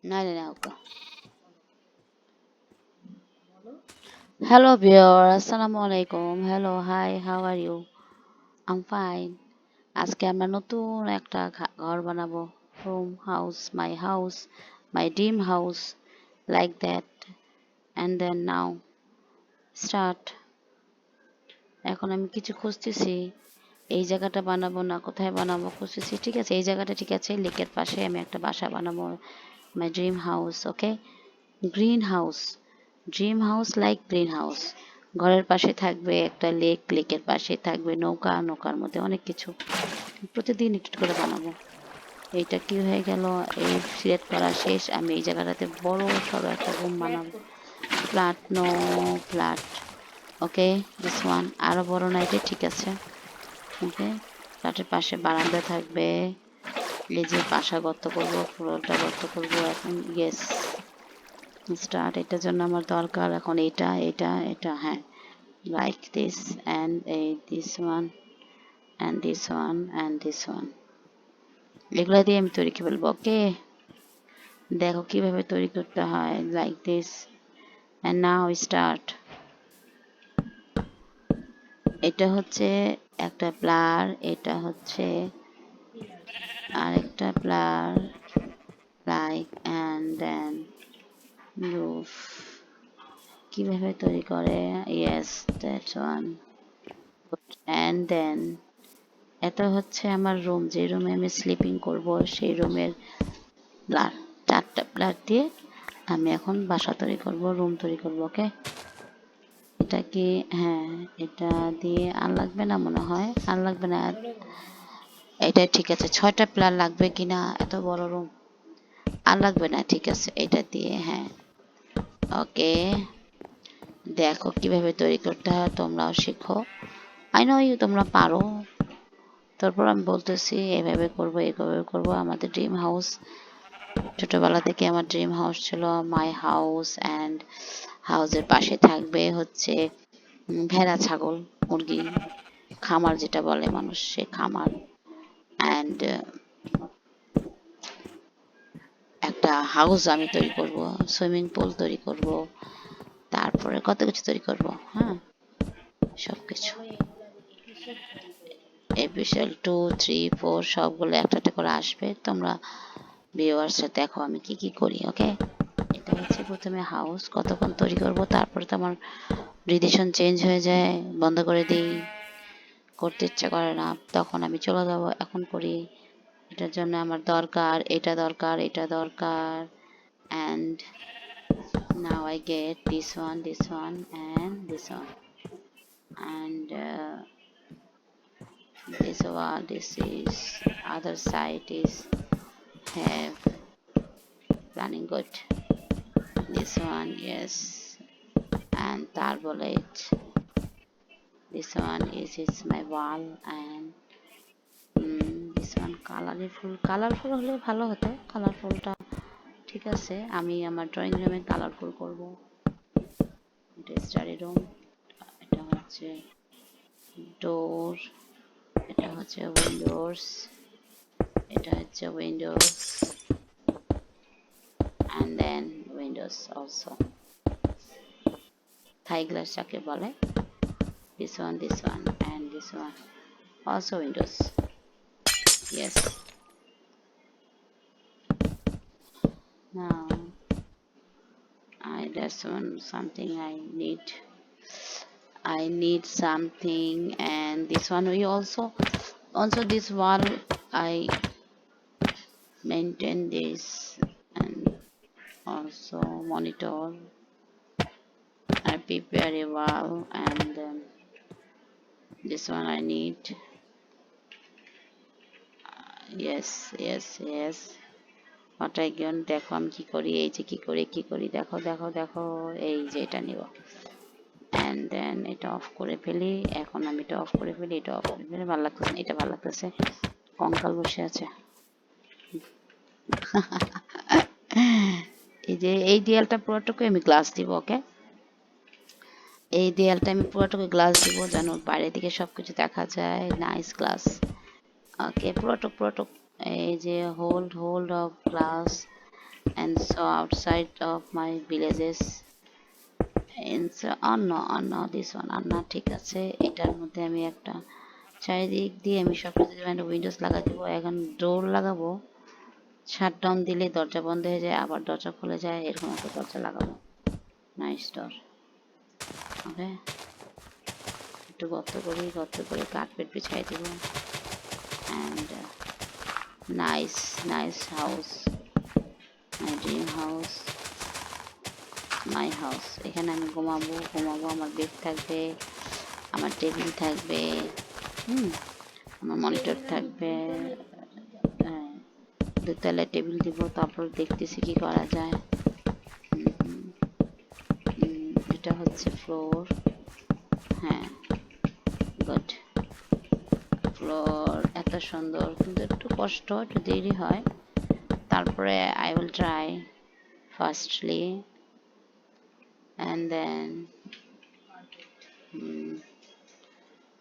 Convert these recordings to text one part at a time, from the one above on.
না না না ওকে। হ্যালো ভিউয়ার, আসসালামু আলাইকুম। Hello, hi, how are you? Am fine. আজকে আমরা নতুন একটা ঘর বানাবো। Home house, my dream house, like that. And then now start. এখন আমি কিছু খুঁজতেছি, এই জায়গাটা বানাবো না কোথায় বানাবো খুঁজতেছি। ঠিক আছে, এই জায়গাটা ঠিক আছে, লেকের পাশে আমি একটা বাসা বানাবো। মাই ড্রিম হাউস, ওকে। Green house, dream house like green house. ঘরের পাশে থাকবে একটা লেক, লেকের পাশে থাকবে নৌকা, নৌকার মধ্যে অনেক কিছু। প্রতিদিন একটু করে বানাবো। এইটা কি হয়ে গেল, এই সিলেক্ট করা শেষ। আমি এই জায়গাটাতে বড় সড়ো একটা রুম বানাবো। Flat, no flat, okay. This one আরো বড় না, এটা ঠিক আছে, ওকে। ফ্ল্যাটের পাশে বারান্দা থাকবে। এই যে বাসা গর্ত করবো, ফ্লোরটা গর্ত করবো এখন। Yes, start. এটার জন্য আমার দরকার এখন এটা এটা এটা, হ্যাঁ, লাইক দিস অ্যান্ড এই this one and this one and this one. এগুলো দিয়ে আমি তৈরি করে ফেলবো, ওকে। দেখো কিভাবে তৈরি করতে হয়, like this and now start. এটা হচ্ছে একটা প্লার, এটা হচ্ছে আরেকটা pillar, like and then roof. কিভাবে তৈরি করে, yes, that's one. And then এটা হচ্ছে আমার রুম, যে রুমে আমি স্লিপিং করব, সেই রুমের প্লার। চারটা প্লার দিয়ে আমি এখন বাসা তৈরি করব, রুম তৈরি করব, ওকে। এটা কি, হ্যাঁ, এটা দিয়ে আর লাগবে না মনে হয়, আর লাগবে না। এটা ঠিক আছে, 6টা প্লার লাগবে কিনা, এত বড় রুম আর লাগবে না, ঠিক আছে, এটা দিয়ে, হ্যাঁ, ওকে। দেখো কিভাবে তৈরি করতে হয়, তোমরাও শিখো। আই নো ইউ, তোমরা পারো। তারপর আমি বলতেছি এভাবে করবো, এভাবে করবো। আমাদের ড্রিম হাউস, ছোটবেলা থেকে আমার ড্রিম হাউস ছিল মাই হাউস। অ্যান্ড হাউসের পাশে থাকবে হচ্ছে ভেড়া, ছাগল, মুরগি, খামার যেটা বলে মানুষ, সে খামার। অ্যান্ড একটা হাউস আমি তৈরি করব, সুইমিং পুল তৈরি করব, তারপরে কত কিছু তৈরি করব, হ্যাঁ, সব কিছু। এপিসোড 2, 3, 4 সবগুলো একটা একটা করে আসবে। তোমরা ভিউয়ার্সরা দেখো আমি কি কি করি, ওকে। এটা হচ্ছে প্রথমে হাউস, কতক্ষণ তৈরি করব, তারপরে তো আমার ডিসিশন চেঞ্জ হয়ে যায়, বন্ধ করে দিই, করতে ইচ্ছা করে না, তখন আমি চলে যাব। এখন করি। এটার জন্য আমার দরকার, এটা দরকার, এটা দরকার। And now I get this one and this one, and this one, this is other side is have planning good. This one, yes, and tarbolate. This one is my wall, and this one colourful হলে ভালো হতো। কালারফুলটা ঠিক আছে, আমি আমার drawing রুমে colourful করব। এটা স্টাডি রুম, এটা হচ্ছে ডোর, এটা হচ্ছে উইন্ডোজ, এটা হচ্ছে Windows, and then windows also, Thai glass যাকে বলে। this one and this one also windows, yes. Now that's one something I need something. And this one we also this wall I maintain this, and also monitor. I prepare a wall, and this one I need, yes. what I can, দেখো আমি কি করি, এই যে কি করি, দেখো দেখো দেখো, এই যে এটা নিব। অ্যান্ড দেন এটা অফ করে ফেলি। এখন আমি এটা অফ করে ফেলি, এটা অফ করে ফেলি। ভালো লাগতেছে না, এটা ভালো লাগতেছে। কঙ্কাল বসে আছে। এই যে এই দেয়ালটা পুরোটুকু আমি গ্লাস দিব, ওকে। এই দেয়ালটা আমি পুরোটুকু গ্লাস দিব, যেন বাইরে দিকে সবকিছু দেখা যায়। নাইস গ্লাস, ওকে। পুরোটুক এই যে hold of glass, and so outside of my villages and so অন্য this one অন্য ঠিক আছে। এটার মধ্যে আমি একটা চারিদিক দিয়ে আমি সব কিছু একটা উইন্ডোজ লাগাই দেবো। এখন ডোর লাগাবো, শাট ডাউন দিলে দরজা বন্ধ হয়ে যায়, আবার দরজা খুলে যায়, এরকম একটা দরজা লাগাবো। নাইস ডোর। ওকে, একটু গর্ত করে কার্পেট বিছাই দেবো। And nice house, my dream house, my house. এখানে আমি ঘুমাবো, আমার বেড থাকবে, আমার টেবিল থাকবে, আমার মনিটর থাকবে। হ্যাঁ, দুতলায় টেবিল দিব, তারপর দেখতেছি কি করা যায়। এটা হচ্ছে ফ্লোর। হ্যাঁ, গুড। ফ্লোর এত সুন্দর, কিন্তু একটু কষ্ট, একটু দেরি হয়। তারপরে I will try firstly and then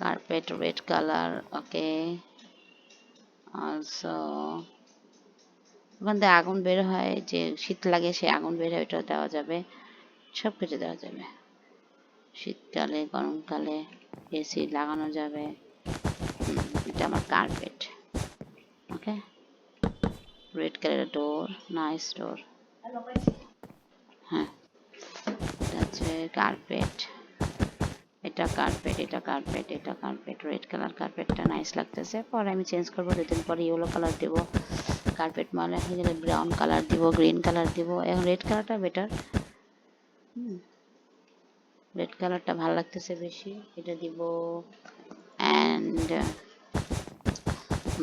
carpet red color. Okay, also ওখান থেকে আগুন বের হয়, যে শীত লাগে সে আগুন বের হয়, ওটা দেওয়া যাবে, সব কিছু দেওয়া যাবে। শীতকালে গরমকালে এসি লাগানো যাবে। এটা আমার কার্পেট। ওকে, রেড কালারের ডোর, নাইস ডোর। হ্যাঁ, এটা হচ্ছে কার্পেট, এটা কার্পেট, রেড কালার কার্পেটটা নাইস লাগতেছে। পরে আমি চেঞ্জ করবো, দুদিন পরে ইয়েলো কালার দেবো। কার্পেট ময়লা হয়ে গেলে ব্রাউন কালার দিব, গ্রিন কালার দিব। এখন রেড কালারটা বেটার, রেড কালারটা ভালো লাগতেছে বেশি, এটা দিব। অ্যান্ড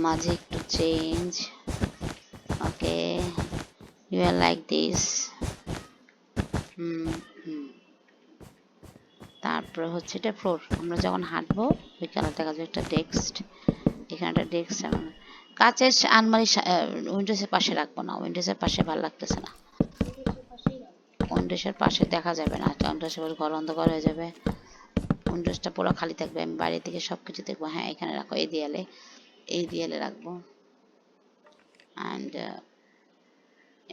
মাঝে একটু change. Okay, you are like this. তারপরে হচ্ছে এটা ফ্লোর, আমরা যখন হাঁটবো ওই কালার দেখা যায়। একটা ডেস্ক, এখানে একটা ডেস্ক। কাঁচের আলমারি উইন্ডোজের পাশে রাখবো না, উইন্ডোজের পাশে ভালো লাগতেছে না, উইন্ডোজের পাশে দেখা যাবে না, উইন্ডোজের ঘর অন্ধকার হয়ে যাবে। উইন্ডোজটা পুরো খালি থাকবে, আমি বাইরে থেকে সব কিছু দেখবো। হ্যাঁ, এখানে রাখো, এই দেয়ালে রাখবো। অ্যান্ড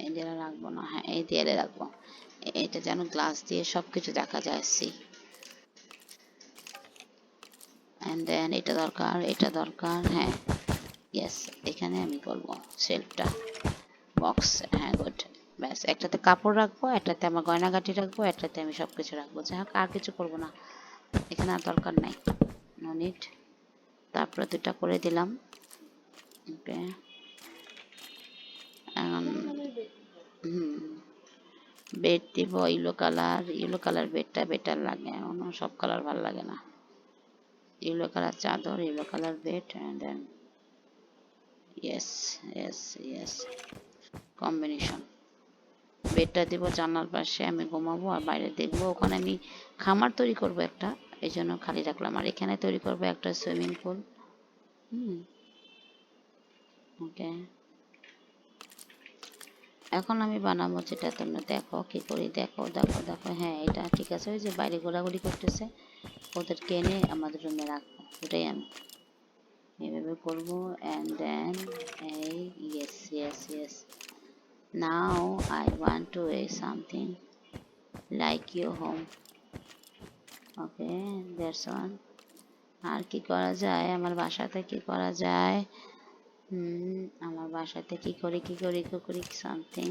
এই দেয়ালে রাখবো না, হ্যাঁ এই দেয়ালে রাখবো। এটা যেন গ্লাস দিয়ে সব কিছু দেখা যায়। সি, অ্যান্ড দেন এটা দরকার, হ্যাঁ ইয়েস। এখানে আমি করবো শেলফটা, বক্স। হ্যাঁ, গুড। ব্যাস, একটাতে কাপড় রাখবো, একটাতে আমার গয়নাগাটি রাখবো, একটাতে আমি সব কিছু রাখবো। যাই হোক, আর কিছু করবো না এখানে, আর দরকার নাই, নো নিড। তারপরে দুটা করে দিলাম। ওকে, এখন বেড দিব ইয়েলো কালার বেডটা বেটার লাগে, অন্য সব কালার ভালো লাগে না। ইয়েলো কালার চাদর, yellow colour bed, and then yes combination. বেডটা দিব জানলার পাশে, আমি ঘুমাবো আর বাইরে দেখবো। ওখানে আমি খামার তৈরি করব একটা, এই জন্য খালি রাখলাম। আর এখানে তৈরি করব একটা সুইমিং পুল। ওকে, এখন আমি বানাবো যেটা, তোমরা দেখো কি করি। দেখো। হ্যাঁ, এটা ঠিক আছে। ওই যে বাইরে ঘোরাঘুরি করতেছে, ওদেরকে এনে আমাদের রুমে রাখবো, ওটাই আমি এভাবে করবো। অ্যান্ড দেন এই yes now I want to a something like your home. Okay, that's one. আর কি করা যায় আমার বাসাতে, কি করা যায়? আমার বাসাতে কি করি সামথিং।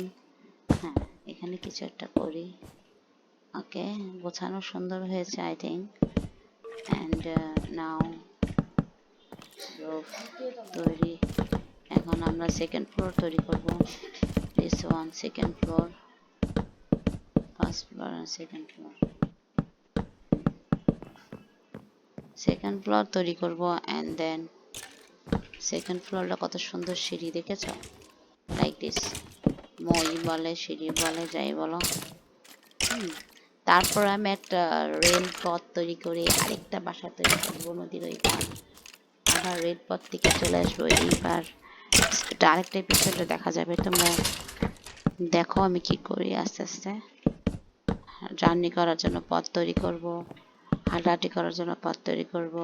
হ্যাঁ, এখানে কিছু একটা করি। ওকে, গোছানো সুন্দর হয়েছে I think. And now roof তৈরি। এখন আমরা সেকেন্ড ফ্লোর তৈরি করব। This one second floor, first floor আর সেকেন্ড ফ্লোর। সেকেন্ড ফ্লোর তৈরি করব। অ্যান্ড দেন সেকেন্ড ফ্লোরটা কত সুন্দর সিঁড়ি, দেখেছ? লাইক দিস, মই বলে, সিঁড়ি বলে, যাই বলো। তারপর আমি একটা রেল পথ তৈরি করে আরেকটা বাসা তৈরি করবো নদীর ওই পার। আবার রেল পথ থেকে চলে আসবো এইবার। আরেকটা এপিসোডে দেখা যাবে, তোমরা দেখো আমি কি করি। আস্তে আস্তে জার্নি করার জন্য পথ তৈরি করব, হাঁটাহাঁটি করার জন্য পথ তৈরি করব।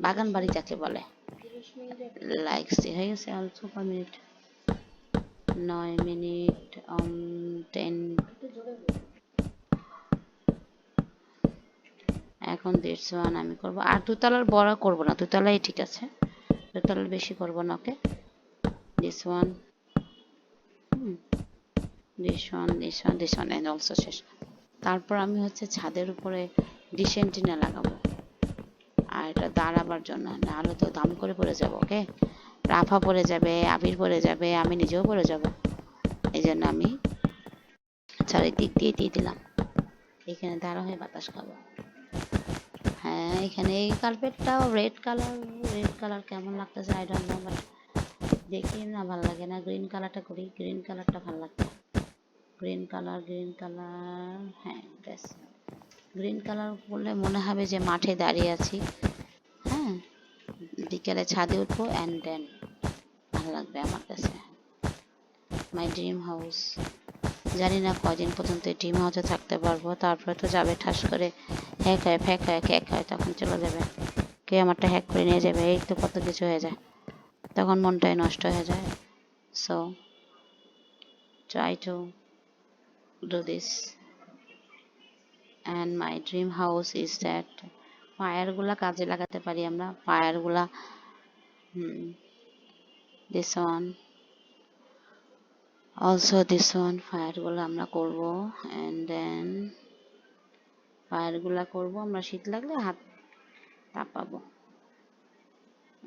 বাগান বাড়ি যাকে বলে। লাইক হয়ে গেছে, অল্প 5 মিনিট। 9 মিনিট 10, এখন this one আমি করব। আর দুতলার বড় করব না, দুতলাই ঠিক আছে, দুতলার বেশি করব না। ওকে, this one, this one, this one, this one and also শেষ। তারপর আমি হচ্ছে ছাদের উপরে ডিশ অ্যান্টিনা লাগাবো, আর এটা দাঁড়াবার জন্য, নাহলে তো দাম করে পড়ে যাবো। ওকে, রাফা পড়ে যাবে, আবির পড়ে যাবে, আমি নিজেও পড়ে যাব। এই জন্য আমি চারিদিক দিয়ে দিয়ে দিলাম, এখানে দাঁড়া হয়ে বাতাস খাবো। হ্যাঁ, এখানে এই কার্পেটটাও রেড কালার, রেড কালার কেমন লাগতেছে আই ডোন্ট নো, বাট দেখি না ভালো লাগে না। গ্রিন কালারটা করি, গ্রিন কালারটা ভালো লাগবে। গ্রিন কালার, গ্রিন কালার, হ্যাঁ ব্যাস, গ্রিন কালার করলে মনে হবে যে মাঠে দাঁড়িয়ে আছি। হ্যাঁ, বিকেলে ছাদে উঠবো অ্যান্ড দেন ভালো লাগবে আমার কাছে। মাই ড্রিম হাউস, জানি না কদিন পর্যন্ত এই ড্রিম হাউসে থাকতে পারবো, তারপরে তো যাবে ঠাস করে হ্যাক হয়, ফ্যাক হয়, ক্যাক হয়, তখন চলে যাবে, কে আমারটা হ্যাক করে নিয়ে যাবে, এই তো কত কিছু হয়ে যায়, তখন মনটাই নষ্ট হয়ে যায়। So try to do this and my dream house is that ফায়ারগুলা কাজে লাগাতে পারি আমরা, ফায়ারগুলা this one also, this one ফায়ারগুলো আমরা করব and then ফায়ারগুলা করব আমরা, শীত লাগলে হাত তাপাবো,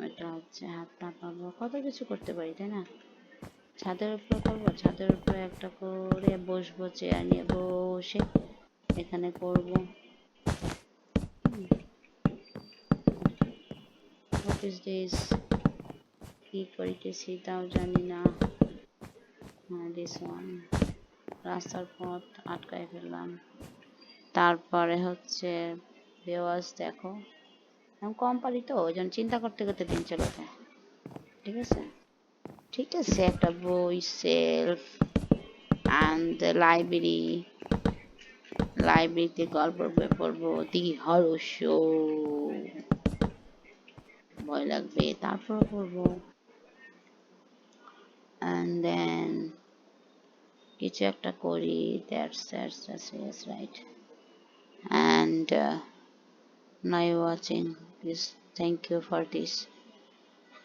এটা হচ্ছে হাত তাপাবো, কত কিছু করতে পারি তাই না। ছাদের উপরে করবো, ছাদের উপরে একটা করে বসবো, চেয়ার নিয়ে বসে এখানে করব। হোয়াট ইজ দিস, কি করিতেছি তাও জানি না। হ্যাঁ, দিস ওয়ান, রাস্তার পথ আটকায় ফেললাম। তারপরে হচ্ছে ভিউয়ার্স দেখো, আমি কম পারি তো, ওই জন্য চিন্তা করতে করতে দিন চলে যায়। ঠিক আছে, ঠিক আছে, একটা বই সেলফ অ্যান্ড লাইব্রেরি, লাইব্রেরিতে গল্প বই পড়বো, দি হরর শো, ভয় লাগবে তারপর পড়বো, অ্যান্ড দেন কিছু একটা করি, that's yes, right, and now you watching this, thank you for this,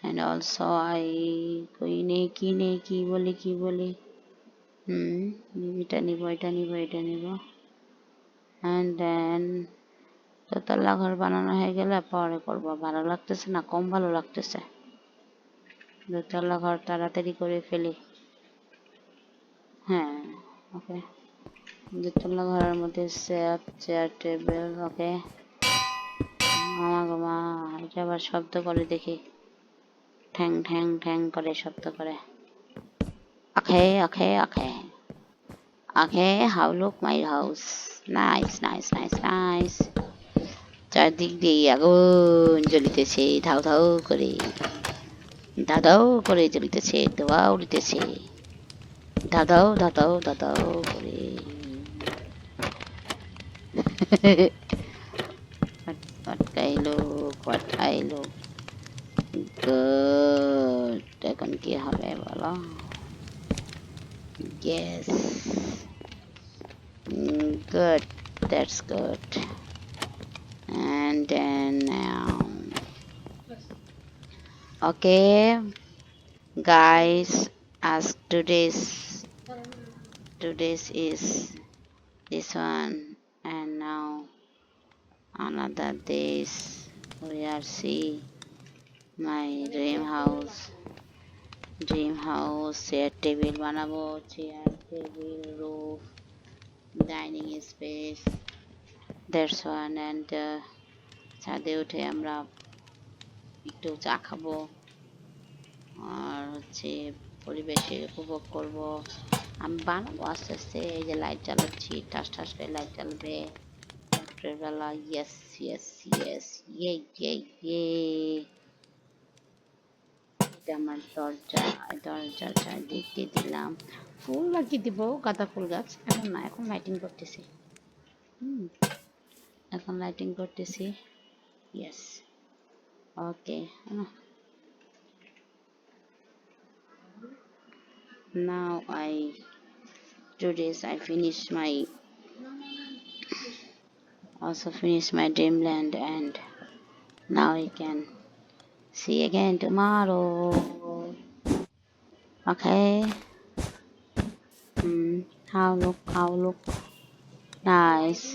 and also I কই নেই কি বলি এটা নিব, এটা নিব, এটা নিব, and then দোতলা ঘর বানানো হয়ে গেলে পরে করবো। ভালো লাগতেছে না, কম ভালো লাগতেছে, দোতলা ঘর তাড়াতাড়ি করে ফেলি। হ্যাঁ, ওকে, দোতলা ঘরের মধ্যে চেয়ার টেবিল, ওকে। মামা গো মা, এটা আবার শব্দ করে দেখি, ঠ্যাং ঠ্যাং ঠ্যাং করে শব্দ করে। Okay okay okay okay, how look my house, nice nice nice nice. চারদিক দিয়ে আগুন জ্বলিতেছে, ধাউ ধাউ করে, ধাউ ধাউ করে জ্বলিতেছে, ধোঁয়া উড়িতেছে, ধাঁধাও ধাঁধাও ধাঁধাও করে। পাটকাইলো পাঠাইলো, গুড, এখন কি হবে বলো। Yes, good, that's good, and then now, okay guys, as today's is this one, and now another days we are see my dream house, chair table বানাবো, chair table, roof, dining space, that's one, and ছাদে উঠে আমরা একটু চা খাবো আর হচ্ছে পরিবেশে উপভোগ করব। আমি বানাবো আস্তে আস্তে, এই যে লাইট জ্বালাচ্ছি, ঠাস ঠাস করে লাইট জ্বালবে রাত্রেবেলা। ইয়েস ইয়েস ইয়েস, ইয়ে ইয়ে ইয়ে, এটা আমার দরজা, দরজার চারদিক দিয়ে দিলাম, ফুল লাগিয়ে দিব, গাঁদা ফুল গাছ, এখন না, এখন লাইটিং করতেছি, এখন লাইটিং করতেছি। Yes, okay, Now I do this. I finish my also finish my dreamland, and now I can see again tomorrow. Okay. How look nice.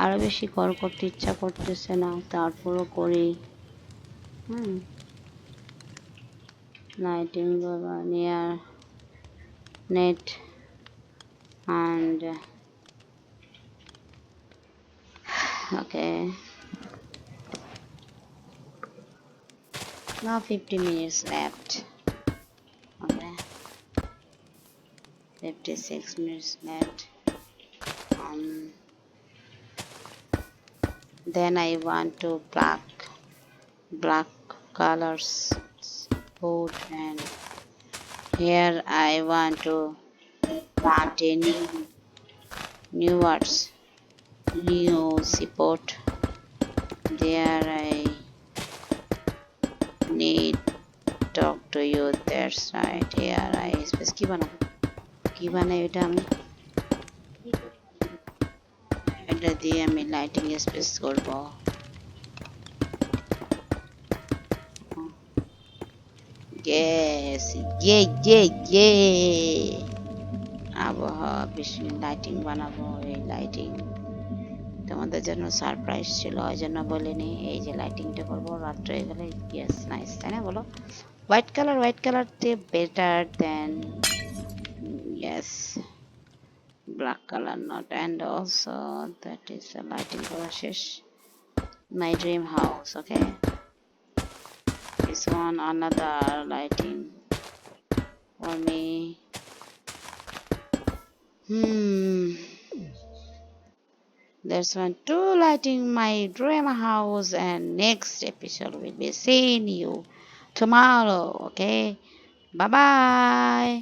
আরো বেশি করতে ইচ্ছা করতেছে না, তারপরও করি। Lighting near net and okay. Now 50 minutes left. Okay. 56 minutes left. Then I want to black colors board, and here I want to plant a new words, new support. There I need talk to you. That's right. Here I space কি বানাই এটা আমি এটা দিয়ে আমি lighting space করব। Yes, yeah. আবহাওয়া বেশি লাইটিং বানাবো। এই লাইটিং তোমাদের জন্য সারপ্রাইজ ছিল, ওই জন্য বলিনি। এই যে লাইটিংটা করবো রাত্রে হয়ে গেলে। ইয়েস, নাইস, তাই না বলো? White colour better then yes black color not, and also that is a lighting color শেষ। My dream house. Okay, this one another lighting for me. That's one two lighting my dream house, and next episode will be seeing you tomorrow. Okay, bye bye.